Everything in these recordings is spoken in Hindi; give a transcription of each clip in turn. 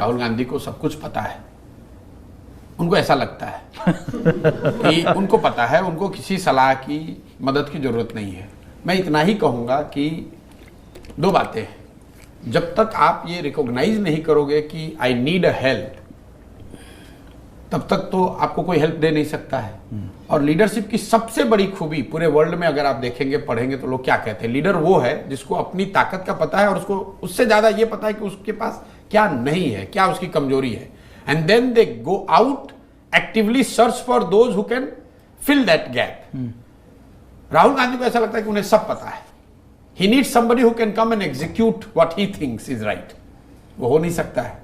राहुल गांधी को सब कुछ पता है, उनको ऐसा लगता है कि उनको पता है, उनको किसी सलाह की मदद की जरूरत नहीं है। मैं इतना ही कहूँगा कि दो बातें हैं, जब तक आप ये रिकॉग्नाइज नहीं करोगे कि आई नीड अ हेल्प, तब तक तो आपको कोई हेल्प दे नहीं सकता है। और लीडरशिप की सबसे बड़ी खूबी पूरे वर्ल्ड में अगर आप देखेंगे, पढ़ेंगे, तो लोग क्या कहते हैं, लीडर वो है जिसको अपनी ताकत का पता है और उसको उससे ज्यादा ये पता है कि उसके पास क्या नहीं है, क्या उसकी कमजोरी है, and then they go out actively search for those who can fill that gap. Rahul Gandhi को ऐसा लगता है कि उन्हें सब पता है, he needs somebody who can come and execute what he thinks is right. वो हो नहीं सकता है।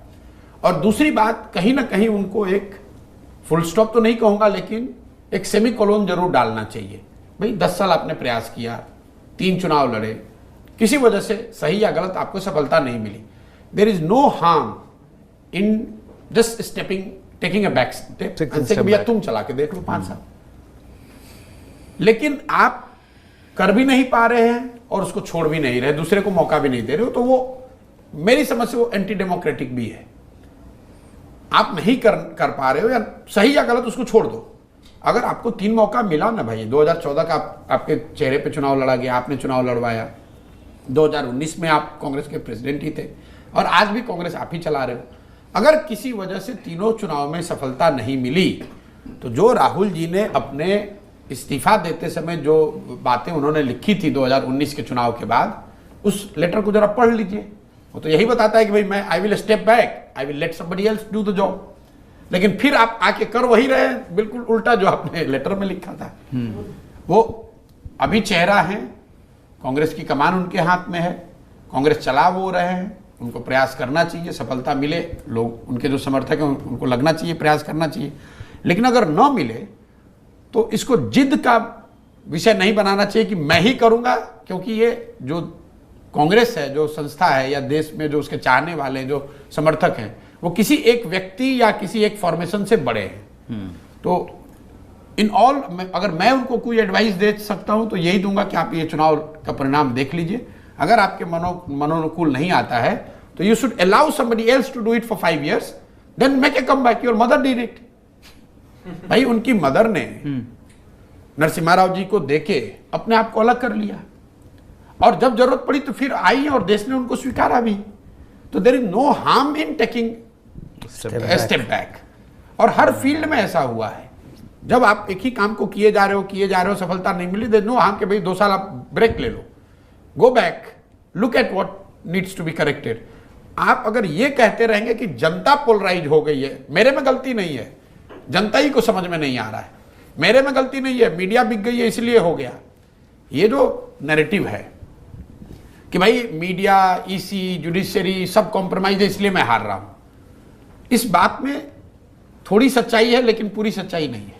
और दूसरी बात, कहीं ना कहीं उनको एक फुल स्टॉप तो नहीं कहूंगा, लेकिन एक सेमी कोलोन जरूर डालना चाहिए। भाई 10 साल आपने प्रयास किया, 3 चुनाव लड़े, किसी वजह से सही या गलत आपको सफलता नहीं मिली, there is no harm in just taking a back step, भैया तुम चला के देख लो 5 साल। लेकिन आप कर भी नहीं पा रहे हैं और उसको छोड़ भी नहीं रहे, दूसरे को मौका भी नहीं दे रहे हो, तो वो मेरी समझ से वो एंटी डेमोक्रेटिक भी है। आप नहीं कर पा रहे हो, या सही या गलत उसको छोड़ दो। अगर आपको 3 मौका मिला ना भाई, 2014 का आपके चेहरे पे चुनाव लड़ा गया, आपने चुनाव लड़वाया, 2019 में आप कांग्रेस के प्रेसिडेंट ही थे, और आज भी कांग्रेस आप ही चला रहे हो। अगर किसी वजह से तीनों चुनाव में सफलता नहीं मिली, तो जो राहुल जी ने अपने इस्तीफा देते समय जो बातें उन्होंने लिखी थी 2019 के चुनाव के बाद, उस लेटर को जरा पढ़ लीजिए। वो तो यही बताता है कि भाई मैं I will step back, I will let somebody else do the job. लेकिन फिर आप आके कर वही रहे हैं, बिल्कुल उल्टा जो आपने लेटर में लिखा था। वो अभी चेहरा है, कांग्रेस की कमान उनके हाथ में है, कांग्रेस चला वो रहे हैं, उनको प्रयास करना चाहिए, सफलता मिले, लोग उनके जो समर्थक हैं उनको लगना चाहिए, प्रयास करना चाहिए। लेकिन अगर न मिले तो इसको जिद का विषय नहीं बनाना चाहिए कि मैं ही करूंगा, क्योंकि ये जो कांग्रेस है, जो संस्था है, या देश में जो उसके चाहने वाले जो समर्थक हैं, वो किसी एक व्यक्ति या किसी एक फॉर्मेशन से बड़े हैं। तो इन ऑल, अगर मैं उनको कोई एडवाइस दे सकता हूं तो यही दूंगा कि आप ये चुनाव का परिणाम देख लीजिए। अगर आपके मनोनुकूल नहीं आता है तो you should allow somebody else to do it for 5 years, then make a come back. Your mother did it. भाई उनकी मदर ने नरसिम्हा राव जी को देके अपने आप को अलग कर लिया, और जब जरूरत पड़ी तो फिर आई और देश ने उनको स्वीकारा भी। तो there is no harm in taking step back. और हर फील्ड में ऐसा हुआ है, जब आप एक ही काम को किए जा रहे हो, सफलता नहीं मिली, देयर इज नो हार्म कि भाई 2 साल आप ब्रेक ले लो, go back, look at what needs to be corrected. आप अगर ये कहते रहेंगे कि जनता पोलराइज हो गई है, मेरे में गलती नहीं है, जनता ही को समझ में नहीं आ रहा है, मेरे में गलती नहीं है, मीडिया बिक गई है इसलिए हो गया, ये जो नैरेटिव है कि भाई मीडिया, ईसी, जुडिशरी सब कॉम्प्रोमाइज है इसलिए मैं हार रहा हूं, इस बात में थोड़ी सच्चाई है लेकिन पूरी सच्चाई नहीं है।